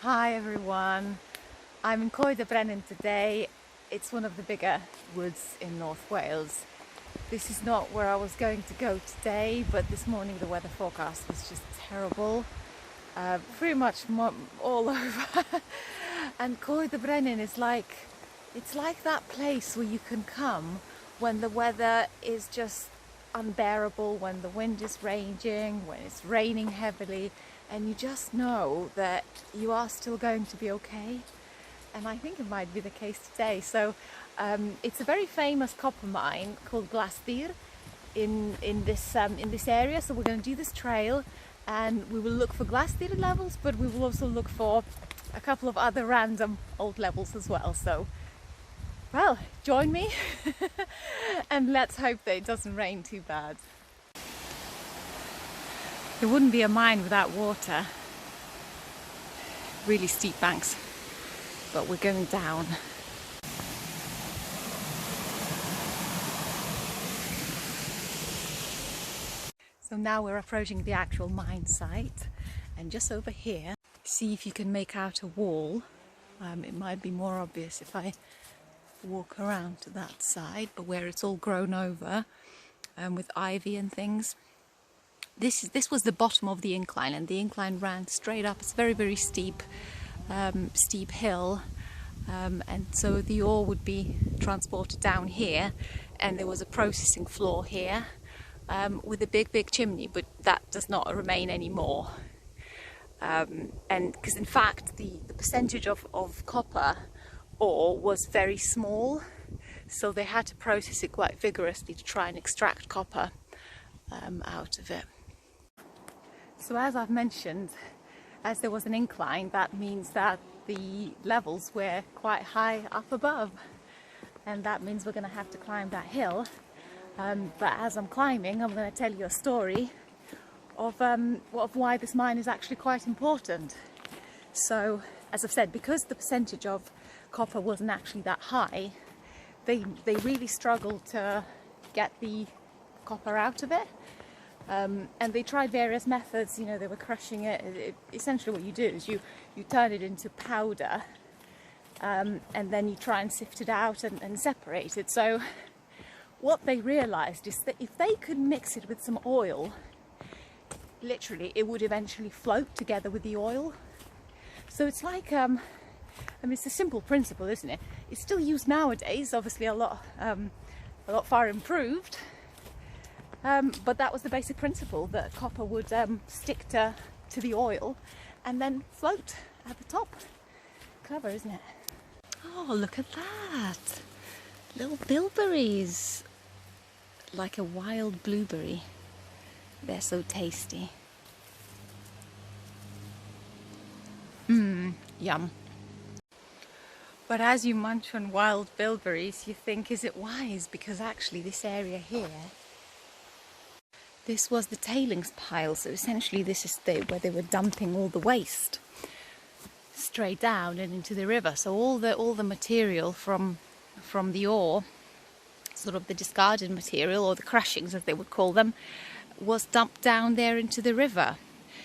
Hi everyone, I'm in Coed y Brenin today. It's one of the bigger woods in North Wales. This is not where I was going to go today, but this morning the weather forecast was just terrible. Pretty much all over. And Coed y Brenin is it's like that place where you can come when the weather is just unbearable, when the wind is raging, when it's raining heavily, and you just know that you are still going to be okay. And I think it might be the case today. So it's a very famous copper mine called Glasdir in this area. So we're going to do this trail, and we will look for Glasdir levels, but we will also look for a couple of other random old levels as well. So, well, join me and let's hope that it doesn't rain too bad. There wouldn't be a mine without water. Really steep banks, but we're going down. So now we're approaching the actual mine site, and just over here, see if you can make out a wall. It might be more obvious if I walk around to that side, but where it's all grown over with ivy and things. This was the bottom of the incline, and the incline ran straight up. It's very, very steep hill, and so the ore would be transported down here, and there was a processing floor here with a big chimney, but that does not remain anymore. And because in fact the percentage of copper ore was very small, so they had to process it quite vigorously to try and extract copper out of it. So as I've mentioned, as there was an incline, that means that the levels were quite high up above, and that means we're going to have to climb that hill. But as I'm climbing, I'm going to tell you a story of why this mine is actually quite important. So, as I've said, because the percentage of copper wasn't actually that high, they really struggled to get the copper out of it. And they tried various methods. You know, they were crushing it. Essentially what you do is you turn it into powder, and then you try and sift it out and separate it. So what they realized is that if they could mix it with some oil, literally it would eventually float together with the oil. So it's like I mean, it's a simple principle, isn't it? It's still used nowadays, obviously a lot far improved. But that was the basic principle, that copper would stick to the oil and then float at the top. Clever, isn't it? Oh, look at that! Little bilberries, like a wild blueberry. They're so tasty. Yum. But as you munch on wild bilberries, you think, is it wise? Because actually this area here, this was the tailings pile. So essentially this is where they were dumping all the waste straight down and into the river. So all the material from the ore, sort of the discarded material, or the crushings as they would call them, was dumped down there into the river.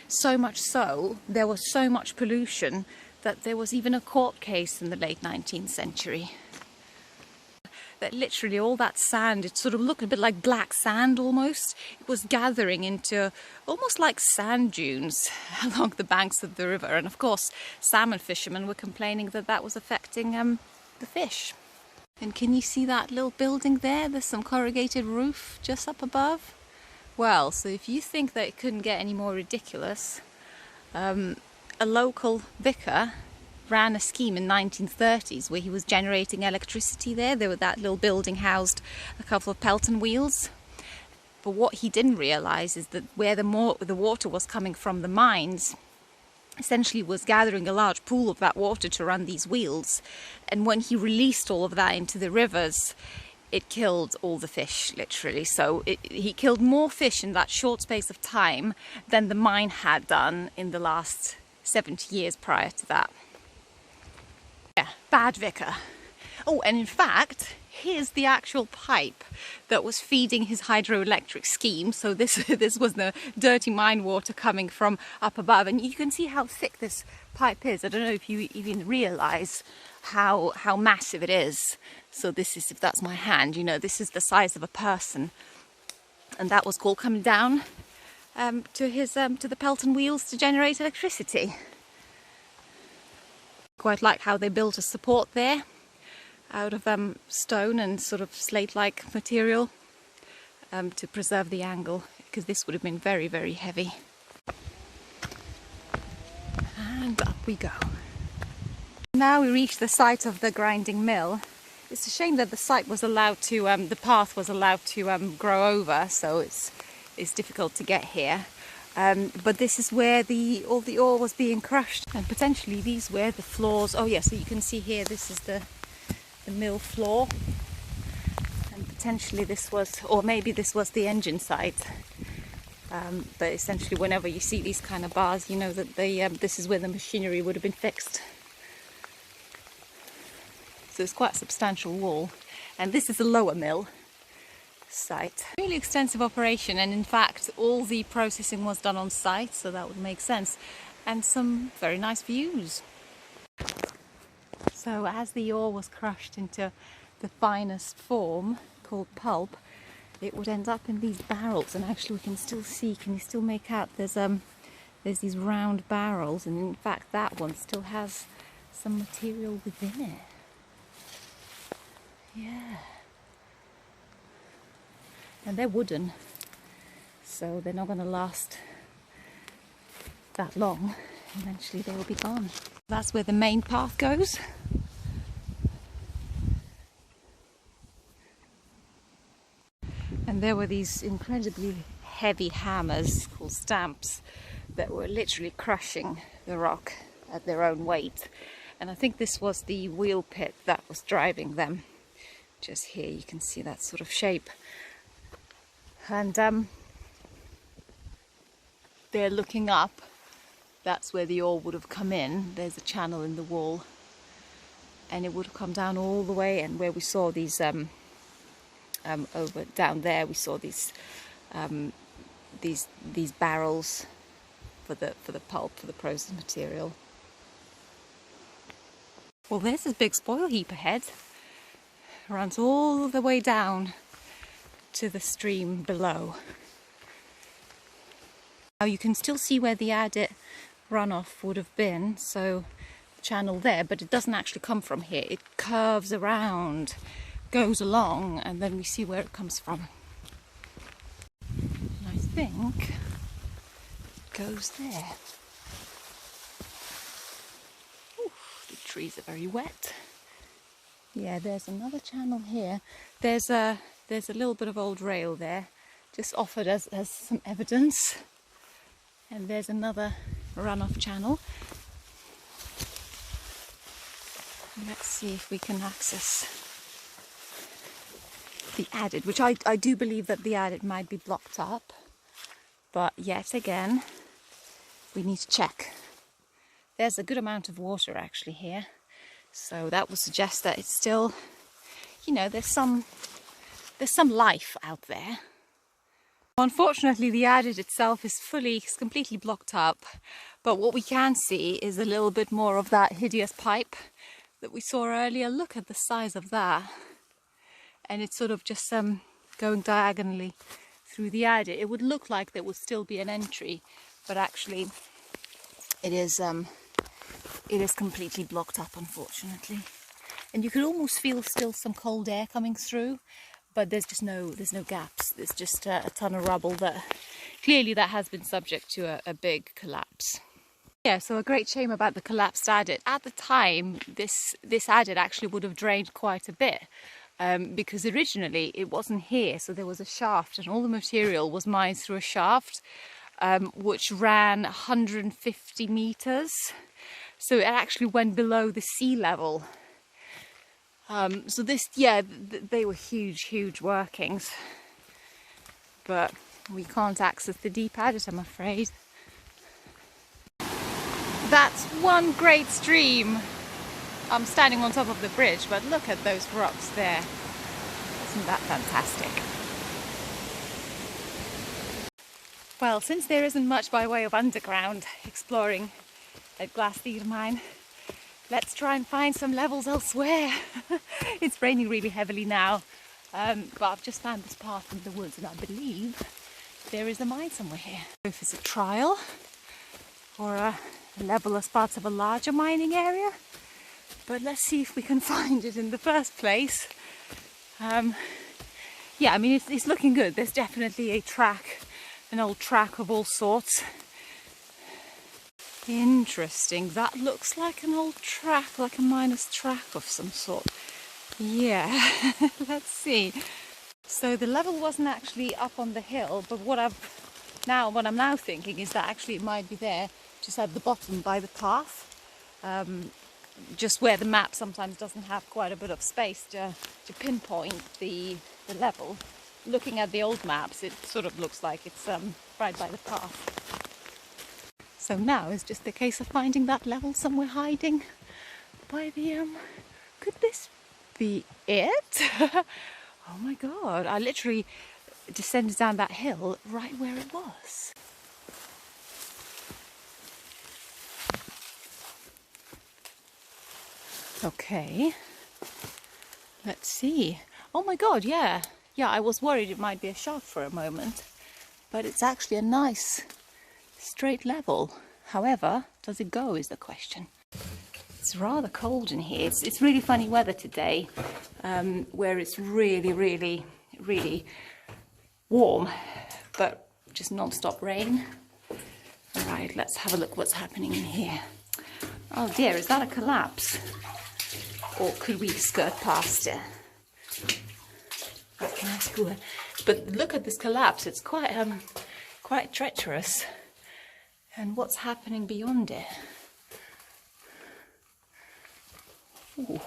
So much so, there was so much pollution that there was even a court case in the late 19th century. That literally all that sand, it sort of looked a bit like black sand almost. It was gathering into almost like sand dunes along the banks of the river. And of course, salmon fishermen were complaining that that was affecting the fish. And can you see that little building there? There's some corrugated roof just up above. Well, so if you think that it couldn't get any more ridiculous, a local vicar ran a scheme in the 1930s where he was generating electricity there. That little building housed a couple of Pelton wheels. But what he didn't realise is that where the water was coming from the mines, essentially was gathering a large pool of that water to run these wheels. And when he released all of that into the rivers, it killed all the fish, literally. So he killed more fish in that short space of time than the mine had done in the last 70 years prior to that. Yeah, bad vicar. Oh, and in fact, here's the actual pipe that was feeding his hydroelectric scheme. So this was the dirty mine water coming from up above, and you can see how thick this pipe is. I don't know if you even realize how massive it is. So this is, if that's my hand, you know, this is the size of a person, and that was all coming down to the Pelton wheels to generate electricity. Quite like how they built a support there out of stone and sort of slate-like material to preserve the angle, because this would have been very, very heavy. And up we go. Now we reach the site of the grinding mill. It's a shame that the site was allowed to, the path was allowed to grow over, so it's difficult to get here. But this is where all the ore was being crushed, and potentially these were the floors. Oh yeah, so you can see here, this is the mill floor, and potentially this was, or maybe this was the engine site. But essentially, whenever you see these kind of bars, you know that this is where the machinery would have been fixed. So it's quite a substantial wall, and this is a lower mill site. Really extensive operation, and in fact all the processing was done on site, so that would make sense, and some very nice views. So as the ore was crushed into the finest form called pulp, it would end up in these barrels, and actually we can still see, can you still make out, there's these round barrels, and in fact that one still has some material within it. Yeah. And they're wooden, so they're not going to last that long. Eventually they will be gone. That's where the main path goes. And there were these incredibly heavy hammers called stamps that were literally crushing the rock at their own weight. And I think this was the wheel pit that was driving them. Just here you can see that sort of shape. And they're looking up. That's where the ore would have come in. There's a channel in the wall, and it would have come down all the way. And where we saw these over down there, we saw these barrels for the pulp, for the processed material. Well, there's this big spoil heap ahead. It runs all the way down to the stream below. Now you can still see where the adit runoff would have been, so the channel there, but it doesn't actually come from here. It curves around, goes along, and then we see where it comes from. And I think it goes there. Oof, the trees are very wet. Yeah, there's another channel here. There's a little bit of old rail there, just offered as some evidence. And there's another runoff channel. Let's see if we can access the adit, which I do believe that the adit might be blocked up. But yet again, we need to check. There's a good amount of water actually here. So that would suggest that it's still, you know, there's some life out there. Unfortunately, the adit itself is completely blocked up, but what we can see is a little bit more of that hideous pipe that we saw earlier. Look at the size of that. And it's sort of just going diagonally through the adit. It would look like there would still be an entry, but actually it is completely blocked up, unfortunately. And you could almost feel still some cold air coming through, but there's no gaps. There's just a ton of rubble that clearly that has been subject to a big collapse. Yeah, so a great shame about the collapsed adit. At the time, this adit actually would have drained quite a bit, because originally it wasn't here, so there was a shaft, and all the material was mined through a shaft, which ran 150 meters. So it actually went below the sea level. So this, yeah, they were huge workings, but we can't access the deep adit, I'm afraid. That's one great stream. I'm standing on top of the bridge, but look at those rocks there. Isn't that fantastic? Well, since there isn't much by way of underground exploring at Glasdir mine, let's try and find some levels elsewhere. It's raining really heavily now, but I've just found this path in the woods and I believe there is a mine somewhere here. If it's a trial or a level as part of a larger mining area, but let's see if we can find it in the first place. Yeah, I mean, it's looking good. There's definitely a track, an old track of all sorts. Interesting, that looks like an old track, like a miner's track of some sort. Yeah, let's see. So the level wasn't actually up on the hill, but what I'm now thinking is that actually it might be there, just at the bottom by the path. Just where the map sometimes doesn't have quite a bit of space to pinpoint the level. Looking at the old maps, it sort of looks like it's right by the path. So now it's just a case of finding that level somewhere hiding by the... Could this be it? Oh my god, I literally descended down that hill right where it was. Okay, let's see. Oh my god, yeah. Yeah, I was worried it might be a shaft for a moment, but it's actually a nice straight level. However, does it go is the question. It's rather cold in here. It's really funny weather today, where it's really, really, really warm, but just non-stop rain. All right, let's have a look what's happening in here. Oh dear, is that a collapse? Or could we skirt past it? What can I do? But look at this collapse. It's quite treacherous. And what's happening beyond it? Ooh.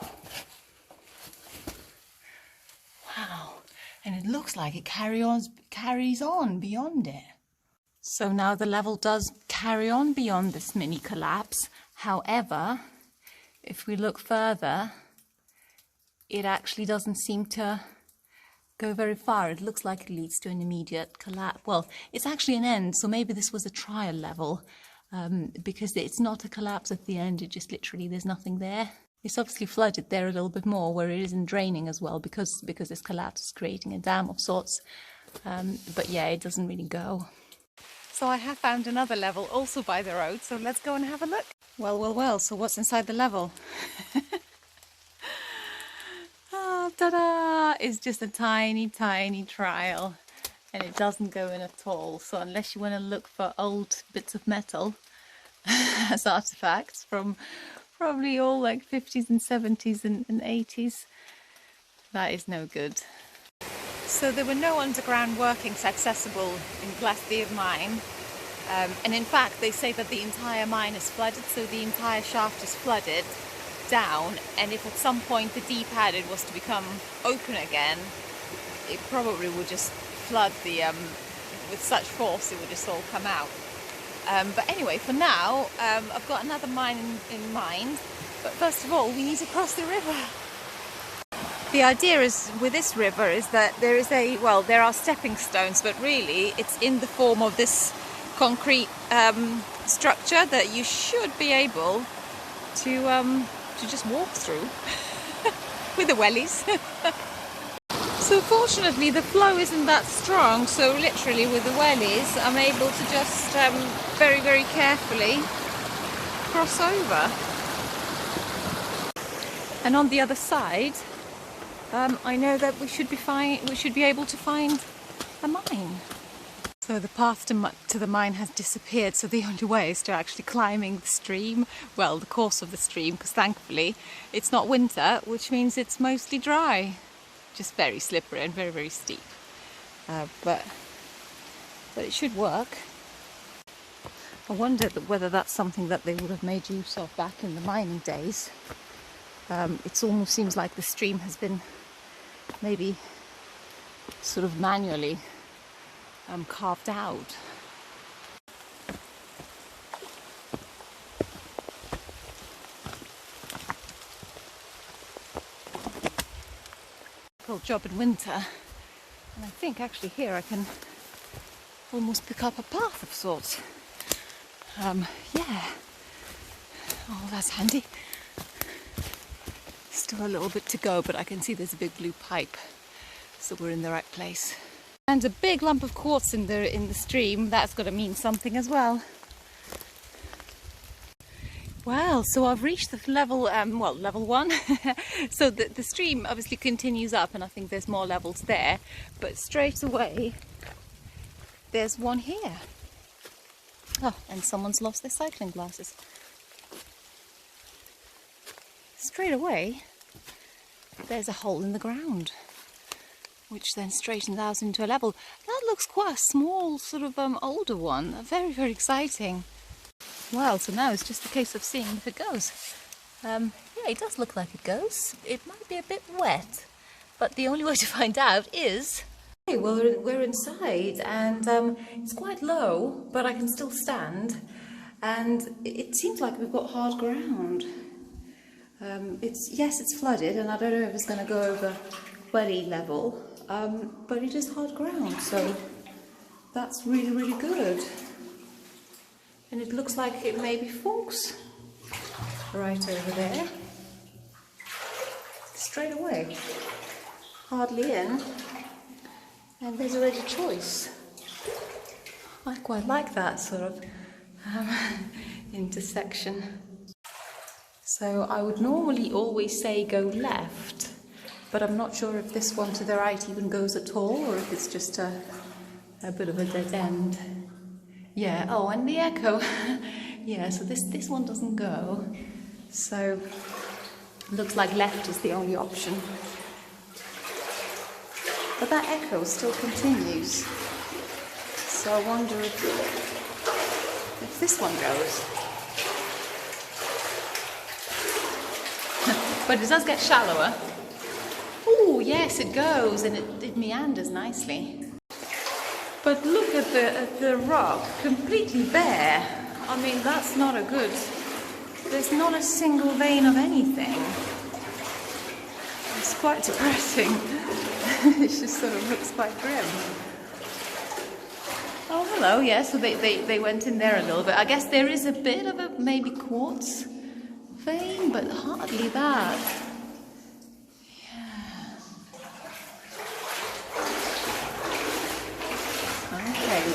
Wow. And it looks like it carries on beyond it. So now the level does carry on beyond this mini collapse. However, if we look further, it actually doesn't seem to go very far. It looks like it leads to an immediate collapse. Well, it's actually an end, so maybe this was a trial level, because it's not a collapse at the end. It just literally, there's nothing there. It's obviously flooded there a little bit more where it isn't draining as well, because this collapse is creating a dam of sorts. But yeah, it doesn't really go. So I have found another level also by the road, so let's go and have a look. Well, so what's inside the level? Oh, ta-da! It's just a tiny, tiny trial, and it doesn't go in at all. So unless you want to look for old bits of metal as artifacts from probably all like 50s and 70s and 80s, that is no good. So there were no underground workings accessible in Glasdir mine. And in fact, they say that the entire mine is flooded, so the entire shaft is flooded down, and if at some point the deep adit was to become open again, it probably would just flood the with such force it would just all come out. But anyway, for now, I've got another mine in mind, but first of all we need to cross the river. The idea is with this river is that there are stepping stones, but really it's in the form of this concrete structure that you should be able to just walk through with the wellies. So fortunately the flow isn't that strong, so literally with the wellies I'm able to just very, very carefully cross over. And on the other side, I know that we should be able to find a mine. So the path to the mine has disappeared, so the only way is to actually climbing the stream, well, the course of the stream, because thankfully it's not winter, which means it's mostly dry. Just very slippery and very, very steep. But it should work. I wonder whether that's something that they would have made use of back in the mining days. It almost seems like the stream has been maybe sort of manually carved out. difficult job in winter. And I think actually here I can almost pick up a path of sorts. Yeah. Oh, that's handy. Still a little bit to go, but I can see there's a big blue pipe, so we're in the right place. And a big lump of quartz in the stream. That's got to mean something as well. Well, so I've reached the level, level 1. So the stream obviously continues up, and I think there's more levels there. But straight away, there's one here. Oh, and someone's lost their cycling glasses. Straight away, there's a hole in the ground, which then straightens out into a level. That looks quite a small, sort of older one. Very, very exciting. Well, so now it's just a case of seeing if it goes. Yeah, it does look like it goes. It might be a bit wet, but the only way to find out is... Okay, well, we're inside, and it's quite low, but I can still stand. And it seems like we've got hard ground. Yes, it's flooded, and I don't know if it's going to go over belly level, but it is hard ground, so that's really, really good. And it looks like it maybe forks right over there. Straight away. Hardly in. And there's already choice. I quite like that sort of intersection. So I would normally always say go left, but I'm not sure if this one to the right even goes at all, or if it's just a bit of a dead end. Yeah, oh, and the echo. Yeah, so this one doesn't go. So looks like left is the only option. But that echo still continues. So I wonder if this one goes. But it does get shallower. Oh, yes, it goes, and it meanders nicely. But look at the rock, completely bare. I mean, that's not a good... There's not a single vein of anything. It's quite depressing. It just sort of looks quite grim. Oh, hello, yeah, so they went in there a little bit. I guess there is a bit of a maybe quartz vein, but hardly that.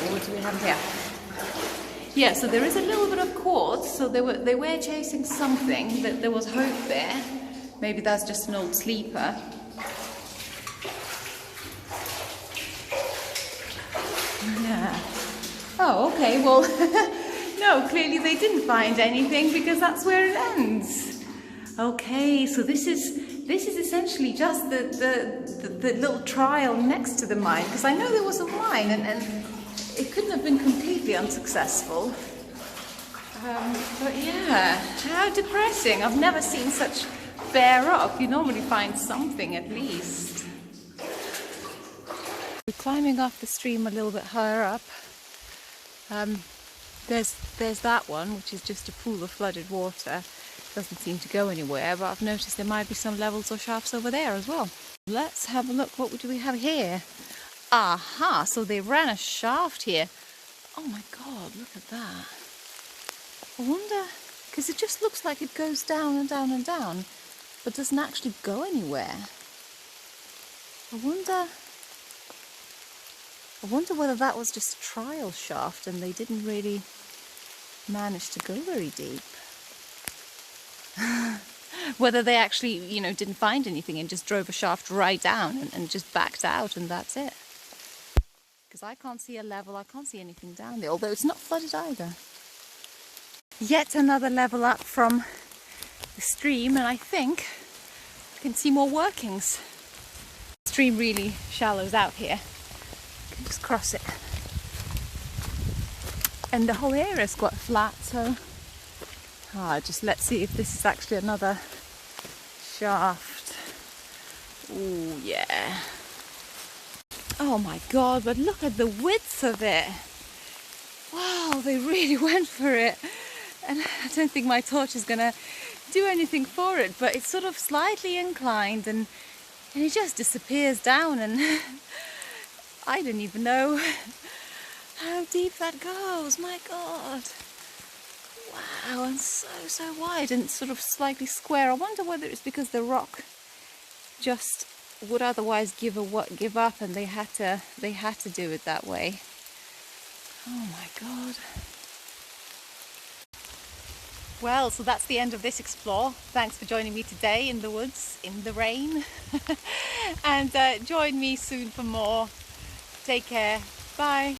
What do we have here? Yeah, so there is a little bit of quartz, so they were chasing something, that there was hope there. Maybe that's just an old sleeper. Yeah. Oh, okay, well, no, clearly they didn't find anything, because that's where it ends. Okay, so this is essentially just the little trial next to the mine, because I know there was a mine, and it couldn't have been completely unsuccessful. But yeah, how depressing. I've never seen such bare rock. You normally find something at least. We're climbing off the stream a little bit higher up. There's that one, which is just a pool of flooded water. Doesn't seem to go anywhere, but I've noticed there might be some levels or shafts over there as well. Let's have a look. What do we have here? Aha, so they ran a shaft here. Oh my god, look at that. I wonder, because it just looks like it goes down and down and down, but doesn't actually go anywhere. I wonder whether that was just a trial shaft and they didn't really manage to go very deep. Whether they actually, didn't find anything and just drove a shaft right down and just backed out and that's it. Because I can't see a level, I can't see anything down there, although it's not flooded either. Yet another level up from the stream, and I think I can see more workings. The stream really shallows out here. You can just cross it. And the whole area is quite flat, so let's see if this is actually another shaft. Oh yeah. Oh my god, but look at the width of it. Wow, they really went for it. And I don't think my torch is gonna do anything for it, but it's sort of slightly inclined and and it just disappears down, and I didn't even know how deep that goes. My God. Wow, and so wide and sort of slightly square. I wonder whether it's because the rock just would otherwise give up, and they had to do it that way. Oh my God. Well, so that's the end of this explore. Thanks for joining me today in the woods, in the rain. And join me soon for more. Take care. Bye.